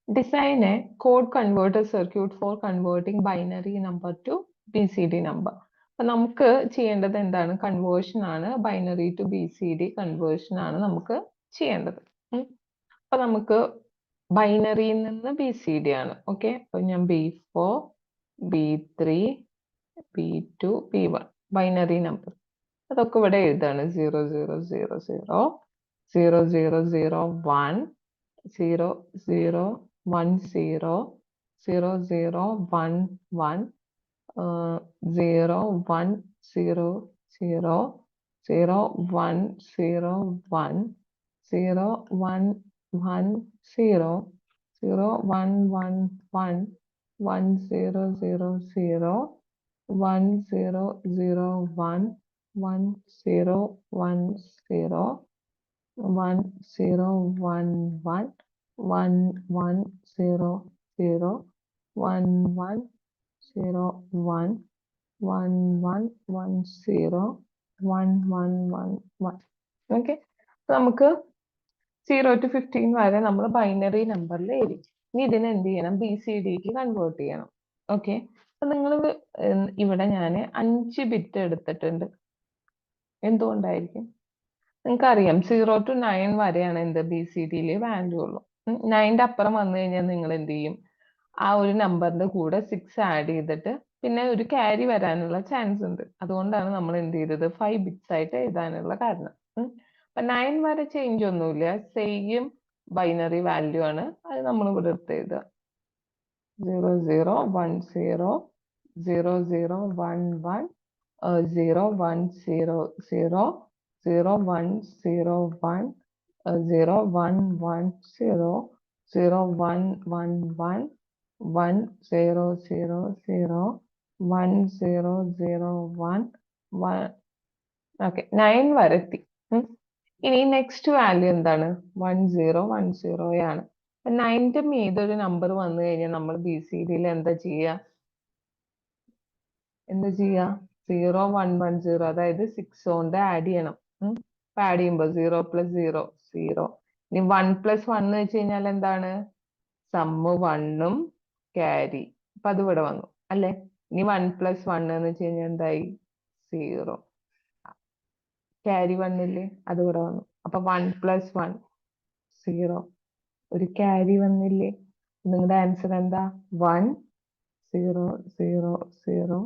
Design a code converter circuit for converting binary number to BCD number. അപ്പൊ നമുക്ക് ചെയ്യേണ്ടത് എന്താണ്? കൺവേർഷൻ ആണ്. ബൈനറി ടു BCD കൺവേർഷൻ ആണ് നമുക്ക് ചെയ്യേണ്ടത്. അപ്പൊ നമുക്ക് ബൈനറിയിൽ നിന്ന് BCD ആണ്. ഓക്കെ, അപ്പൊ ഞാൻ B4, B3, B2, B1 binary number അതൊക്കെ ഇവിടെ എഴുതാണ്. 0000, 0001, 0010, 0011, 0100, 0101, 0110, 0111, 1000, 1001, 1010, 1011, 1100, 1101, 1110, 1111. ഓക്കെ, നമുക്ക് 0 to 15 വരെ നമ്മൾ ബൈനറി നമ്പറിൽ എഴുതി. ഇനി ഇതിനെ എന്ത് ചെയ്യണം? BCDക്ക് കൺവേർട്ട് ചെയ്യണം. ഓക്കെ, അപ്പൊ നിങ്ങൾ ഇവിടെ ഞാൻ 5 ബിറ്റ് എടുത്തിട്ടുണ്ട്. എന്തുകൊണ്ടായിരിക്കും? നിങ്ങൾക്കറിയാം 0 to 9 വരെയാണ് എന്ത് BCDയിൽ വാല്യൂ ഉള്ളൂ. 9ന്റെ അപ്പുറം വന്നു കഴിഞ്ഞാൽ നിങ്ങൾ എന്ത് ചെയ്യും? ആ ഒരു നമ്പറിന്റെ കൂടെ 6 ആഡ് ചെയ്തിട്ട് പിന്നെ ഒരു ക്യാരി വരാനുള്ള ചാൻസ് ഉണ്ട്. അതുകൊണ്ടാണ് നമ്മൾ എന്ത് ചെയ്തത്? 5 ബിറ്റ്സ് ആയിട്ട് എഴുതാനുള്ള കാരണം. അപ്പൊ 9 വരെ ചേഞ്ച് ഒന്നുമില്ല, സെയിം ബൈനറി വാല്യൂ ആണ്. അത് നമ്മൾ ഇവിടെ എടുത്ത് എഴുതുക. 0010, 0011, 0100, 0101, 0110, 0111, 1000, 1001. ഓക്കെ, 9 വരെ എത്തി. ഇനി നെക്സ്റ്റ് വാല്യൂ എന്താണ്? 1010 ആണ്. 9ന്റെ മീതെ ഒരു നമ്പർ വന്നു കഴിഞ്ഞാൽ നമ്മൾ BCDയിൽ എന്താ ചെയ്യുക? 0110, അതായത് 6 കൊണ്ട് ആഡ് ചെയ്യണം. അപ്പൊ ആഡ് ചെയ്യുമ്പോൾ 0 + 0, 0. ഇനി 1 + 1 എന്ന് വെച്ച് കഴിഞ്ഞാൽ എന്താണ്? സമ്മ് 1ഉം ക്യാരി. അപ്പൊ അത് ഇവിടെ വന്നു അല്ലെ? ഇനി 1 + 1 എന്ന് വെച്ച് കഴിഞ്ഞാൽ എന്തായി? 0. ക്യാരി 1 ഇല്ലേ? അത് ഇവിടെ വന്നു. അപ്പൊ 1 + 1, 0. ഒരു ക്യാരി വന്നില്ലേ? നിങ്ങളുടെ ആൻസർ എന്താ? 1 0 0 0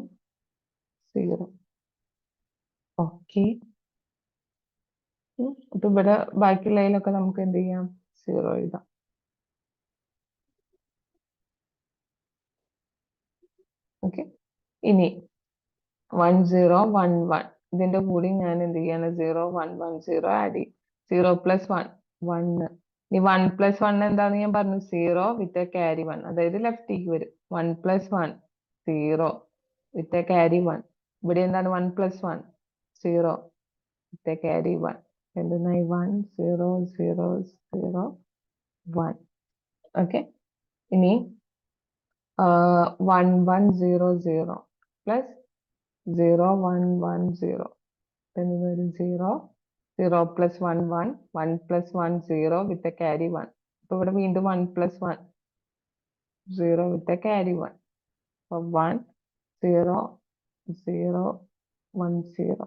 0. ഓക്കെ, അപ്പൊ ഇവിടെ ബാക്കിയുള്ളതിലൊക്കെ നമുക്ക് എന്ത് ചെയ്യാം? 0 എഴുതാം. ഓക്കെ, ഇനി 1011, ഇതിന്റെ കൂടി ഞാൻ എന്ത് ചെയ്യാണ്? 0110 ആഡ് ചെയ്യും. 0 + 1, 1. ഇനി 1 + 1 എന്താന്ന് ഞാൻ പറഞ്ഞു? 0 വിത്ത് ക്യാരി 1, അതായത് ലെഫ്റ്റിലേക്ക് വരും. 1 + 1, 0 വിത്ത് ക്യാരി 1. ഇവിടെ എന്താണ്? 1 + 1, 0 വിത്ത് ക്യാരി 1. എന്തെന്നായി? 1 0 0 0 1. ഓക്കെ, ഇനി 1100 പ്ലസ് 0110, then വരും 0 0 + 1 1, 1 + 1 0 വിത്ത് ക്യാരി 1. അപ്പൊ ഇവിടെ വീണ്ടും 1 + 1, 0 വിത്ത് ക്യാരി 1. അപ്പൊ 1 0 0 1 0.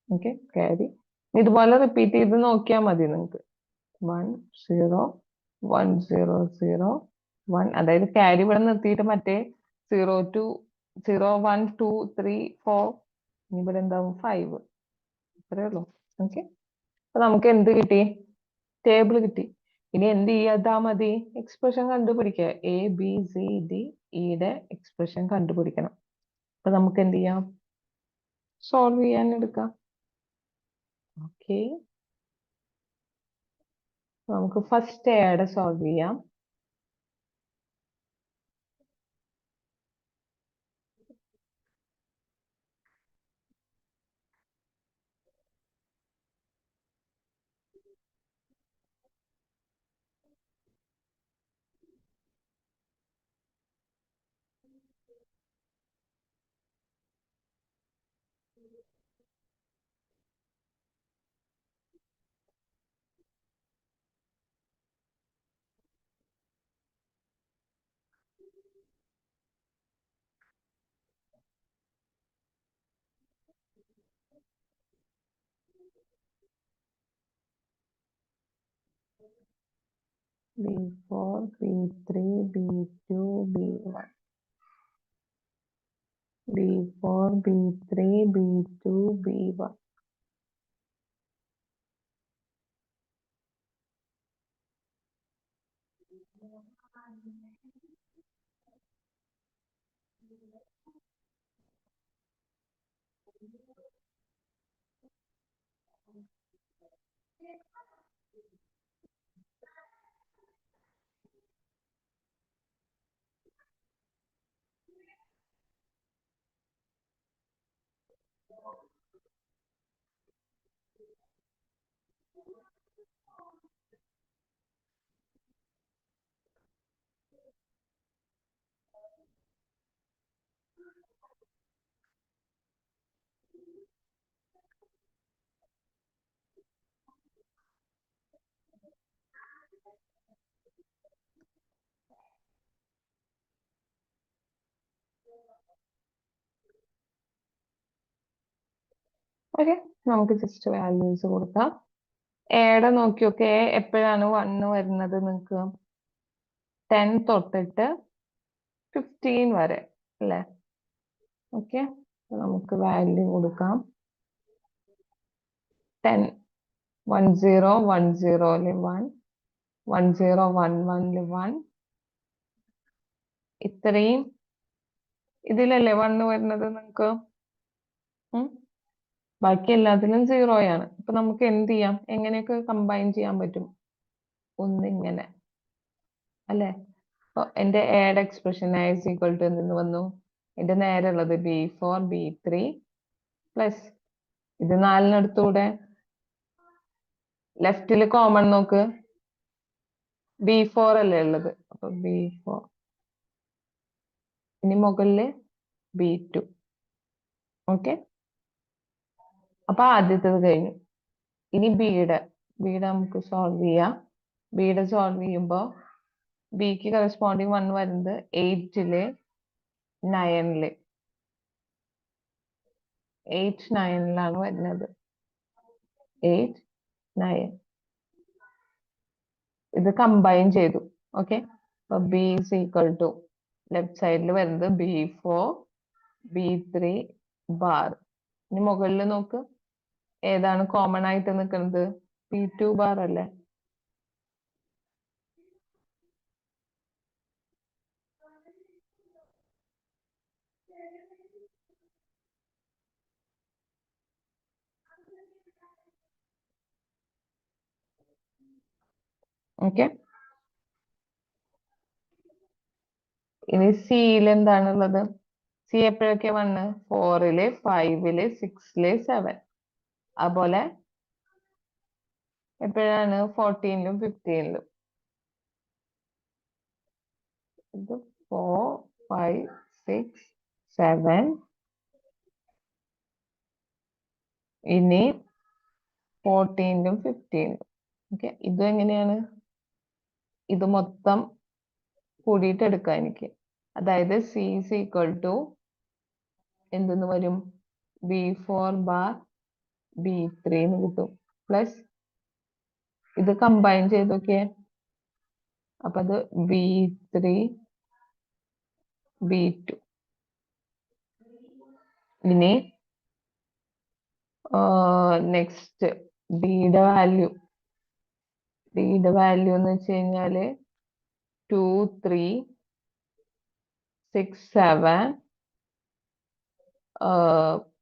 Okay, carry. ഇതുപോലെ റിപ്പീറ്റ് ചെയ്ത് നോക്കിയാൽ മതി നിങ്ങൾക്ക്. 1 0 1 0 0 1, അതായത് ക്യാരി ഇവിടെ നിർത്തിയിട്ട് മറ്റേ 0 to 0 1 2 3 4, ഇവിടെ എന്താവും? 5. ഇത്രേ ഉള്ളൂ. ഓക്കെ, അപ്പൊ നമുക്ക് എന്ത് കിട്ടി? ടേബിൾ കിട്ടി. ഇനി എന്ത് ചെയ്താ മതി? എക്സ്പ്രഷൻ കണ്ടുപിടിക്കുക. ABCDയുടെ എക്സ്പ്രഷൻ കണ്ടുപിടിക്കണം. അപ്പൊ നമുക്ക് എന്ത് ചെയ്യാം? സോൾവ് ചെയ്യാൻ എടുക്കാം. ഓക്കെ, നമുക്ക് ഫസ്റ്റ് എയുടെ സോൾവ് ചെയ്യാം. B4, B3, B2, B1. B4, B3, B2, B1. Okay, നമുക്ക് ജസ്റ്റ് വാല്യൂസ് കൊടുക്കാം. എയുടെ നോക്കിയൊക്കെ എപ്പോഴാണ് 1 വരുന്നത് നിങ്ങൾക്ക്? 10 തൊട്ടിട്ട് 15 വരെ അല്ലേ? ഓക്കെ, നമുക്ക് വാല്യൂ കൊടുക്കാം. 10 10 10 1 10 11 1. ഇത്രയും ഇതിലല്ലേ 1 വരുന്നത് നിങ്ങൾക്ക്? ബാക്കി എല്ലാത്തിലും 0 ആണ്. അപ്പൊ നമുക്ക് എന്ത് ചെയ്യാം? എങ്ങനെയൊക്കെ കമ്പൈൻ ചെയ്യാൻ പറ്റും? ഒന്നിങ്ങനെ അല്ലെ? അപ്പൊ എന്റെ എയുടെ എക്സ്പ്രഷൻ is equal to എന്തെന്ന് വന്നു? എന്റെ നേരെ ഉള്ളത് B4 B3 പ്ലസ് ഇത് 4-നെടുത്തൂടെ ലെഫ്റ്റില് കോമൺ നോക്ക്, B4 അല്ലേ ഉള്ളത്, അപ്പൊ B4. ഇനി മുകളില് B2. ഓക്കെ, അപ്പൊ ആദ്യത്തേത് കഴിഞ്ഞു. ഇനി ബിയുടെ നമുക്ക് സോൾവ് ചെയ്യാം. ബിയുടെ സോൾവ് ചെയ്യുമ്പോ ബിക്ക് കറസ്പോണ്ടിങ് 1 വരുന്നത് 8-ല് 9-ല് 8 9-ലാണ് വരുന്നത്. 8 9 ഇത് കമ്പൈൻ ചെയ്തു. ഓക്കെ, അപ്പൊ B is equal to left സൈഡിൽ വരുന്നത് B4 B3 ബാർ. ഇനി മുകളിൽ നോക്ക്, ഏതാണ് കോമൺ ആയിട്ട് നിൽക്കുന്നത്? P2 ബാർ അല്ലേ? ഓക്കെ, ഇനി സിയിൽ എന്താണുള്ളത്? സി എപ്പോഴൊക്കെ 1? 4-ല് 5-ല് 6-ല് 7. അതുപോലെ എപ്പോഴാണ് 14-ലും 15-ലും? ഇത് 4 5 6 7. ഇനി 14-ലും 15-ലും. ഓക്കെ, ഇതും എങ്ങനെയാണ്? ഇത് മൊത്തം കൂടിയിട്ട് എടുക്കാം എനിക്ക്. അതായത് സി ഈസ് ഈക്വൽ ടു എന്തെന്ന് വരും? B4 ബാർ B3 എന്ന് കിട്ടും. പ്ലസ് ഇത് കമ്പൈൻ ചെയ്തൊക്കെ, അപ്പൊ അത് B3 B2. ഇനി നെക്സ്റ്റ് ഡിയുടെ വാല്യൂ എന്ന് വെച്ച് കഴിഞ്ഞാല് 2 3 6 7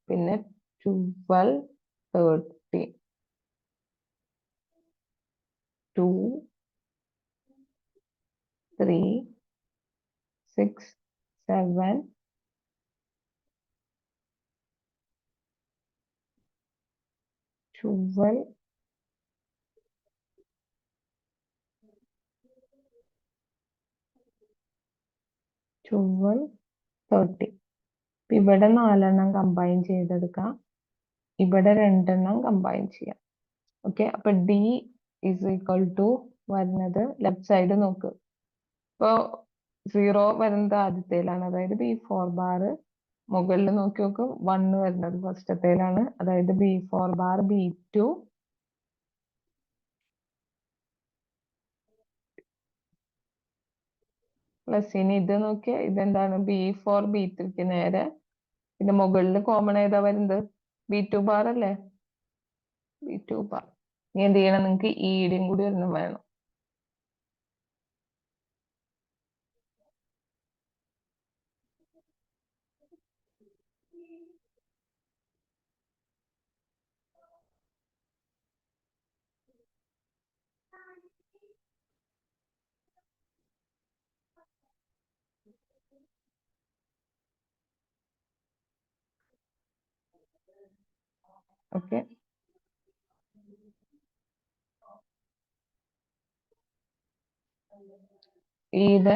പിന്നെ 12 13 2 3 6 7 12 12 30. ഇവിടെ 4 കമ്പൈൻ ചെയ്തെടുക്കാം, ഇവിടെ 2 കമ്പൈൻ ചെയ്യാം. ഓക്കെ, അപ്പൊ ഡി ഇസ് ഈക്വൽ ടു വരുന്നത് ലെഫ്റ്റ് സൈഡ് നോക്ക്. ഇപ്പോ 0 വരുന്നത് ആദ്യത്തേലാണ്, അതായത് B4 ബാർ. മുകളിൽ നോക്കി നോക്ക്, 1 വരുന്നത് ഫസ്റ്റത്തേലാണ്, അതായത് B4 ബാർ B2 പ്ലസ് ഇനി ഇത് നോക്കിയാൽ ഇതെന്താണ് B4 B3ക്ക് നേരെ, പിന്നെ മുകളിൽ കോമൺ ഏതാ വരുന്നത്? B2 ബാർ അല്ലേ? B2 bar. ഇനി എന്ത് ചെയ്യണം? നിങ്ങൾക്ക് ഈയുടെയും കൂടി ഒരെണ്ണം വേണം. ഓക്കെ, ഈയുടെ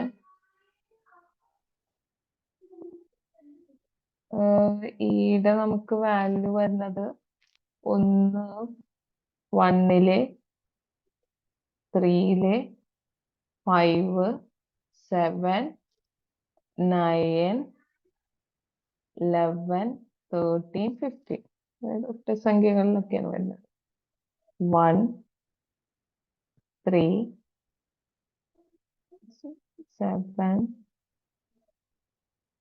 നമുക്ക് വാല്യൂ വരുന്നത് 1 1 3 5 7 9 11 13 15. അതായത് ഒറ്റ സംഖ്യകളിലൊക്കെയാണ് വരുന്നത്. 1 3 7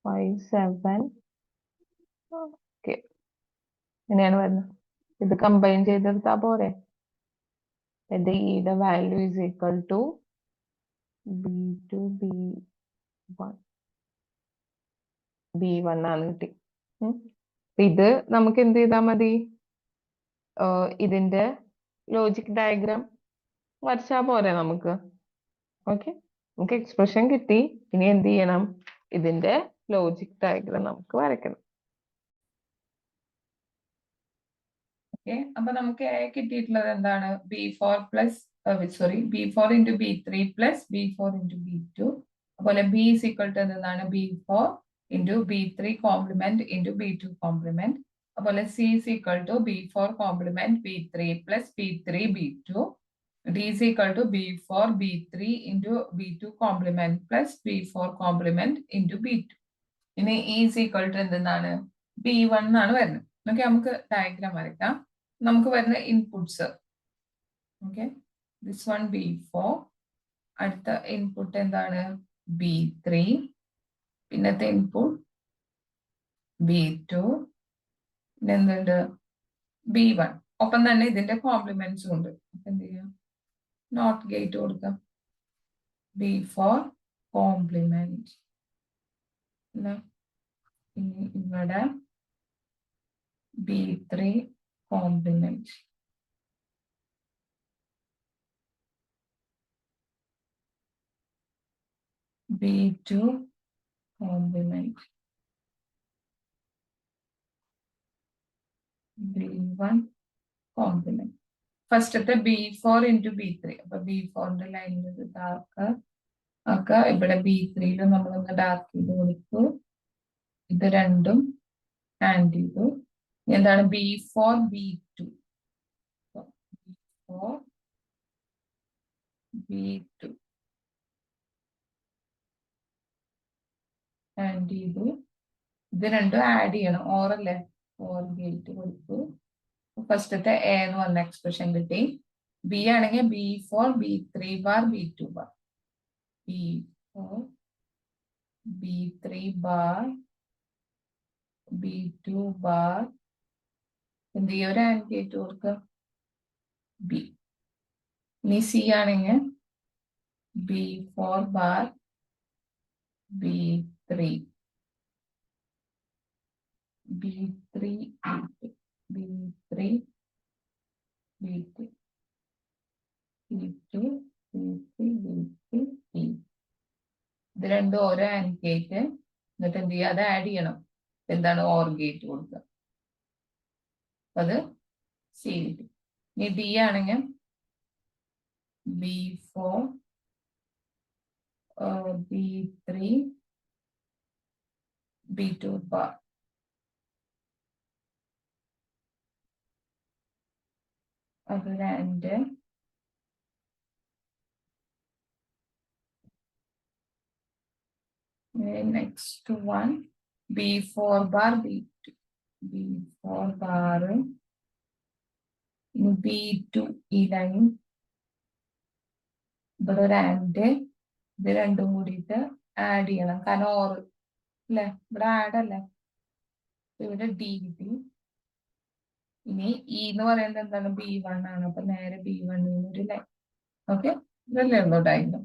5 7. ഓക്കെ, ഇങ്ങനെയാണ് വരുന്നത്. ഇത് കമ്പൈൻ ചെയ്തെടുത്താ പോരെ? ഈയുടെ value is equal to B2 B1 ആണ് കിട്ടി. ഇത് നമുക്ക് എന്ത് ചെയ്താൽ മതി? ഇതിന്റെ ലോജിക് ഡയഗ്രാം വരച്ചാ പോരെ നമുക്ക്? ഓക്കെ, നമുക്ക് എക്സ്പ്രഷൻ കിട്ടി. ഇനി എന്ത് ചെയ്യണം? ഇതിന്റെ ലോജിക് ഡയഗ്രാം നമുക്ക് വരയ്ക്കണം. ഓക്കെ, അപ്പൊ നമുക്ക് കിട്ടിയിട്ടുള്ളത് എന്താണ്? B4 plus B4 into B3 plus B4 into B2. അതുപോലെ B ഈസ് ഈക്വൽ ടു എന്താണ്? B4 into B3 complement into B2 complement. അതുപോലെ C is equal to B4 complement B3 plus B3 B2. D is equal to B4 B3 into B2 complement plus B4 complement into B2. ഇനി E is equal to എന്താണ്? B1 എന്നാണ് വരുന്നത്. Okay, നമുക്ക് diagram വരയ്ക്കാം. നമുക്ക് വരുന്ന inputs, okay, this one B4, അടുത്ത input എന്താണ്? B3, പിന്നത്തെ ഇൻപുട്ട് B2, പിന്നെ എന്തുണ്ട്? B1. ഒപ്പം തന്നെ ഇതിന്റെ കോംപ്ലിമെന്റ്സും ഉണ്ട്. അപ്പൊ എന്ത് ചെയ്യാം? നോട്ട് ഗേറ്റ് കൊടുക്കാം. B4 കോംപ്ലിമെന്റ്, ഇനി ഇവിടെ B3 complement. B2 complement. B1 complement. ഫസ്റ്റത്തെ B4 ഇൻറ്റു B3. അപ്പൊ B4ന്റെ ലൈനിൽ ഡാർക്ക് ആക്കുക. ഇവിടെ B3യിൽ നമ്മളൊന്ന് ഡാർക്ക് ചെയ്ത് കൊടുത്തു. ഇത് രണ്ടും ആഡ് ചെയ്തു. എന്താണ്? B4 B2. B4 B2 add ചെയ്തു. ഇത് രണ്ടും ആഡ് ചെയ്യണം. ഓറല്ലേ? ഓർ ഗേറ്റ് കൊടുത്തു. ഫസ്റ്റത്തെ എ എന്ന് പറഞ്ഞ എക്സ്പ്രഷൻ കിട്ടി. ബി ആണെങ്കിൽ B4 B3 bar B2 bar. B4 B3 bar B2 bar. എന്ത് ചെയ്യും? ഒരു ആൻഡ് ഗേറ്റ് കൊടുക്കുക. ബി. ഇനി സി ആണെങ്കിൽ B4 bar B3 B3 B3 B2 B2 B3 B3 B. ഇത് രണ്ടും ഓരോ ആൻഡ് ഗേറ്റ്. എന്നിട്ട് എന്ത് ചെയ്യുക? അത് ആഡ് ചെയ്യണം. എന്താണ്? ഓർ ഗേറ്റ് കൊടുക്കുക. അത് സി കിട്ടി. ഇനി ഡി ആണെങ്കിൽ B4 B3 B2 ബാർ. അത് രണ്ട്. Next one B4 bar B2 B4 bar. ഇനി B2 ഈ ലൈൻ ഇവിടെ ഒരു ആൻഡ്. ഇത് രണ്ടും കൂടിയിട്ട് ആഡ് ചെയ്യണം കാരണം ഓർ അല്ലെ ഇവിടെ ആഡ് അല്ലേ ഇവിടെ ഡി ഡി ഇനി ഇ എന്ന് പറയുന്നത് എന്താണ് B1 ആണ് അപ്പൊ നേരെ B1 ഒരു ലൈൻ ഓക്കെ ഇതല്ലേ ഉള്ളൂ ഡയഗ്രം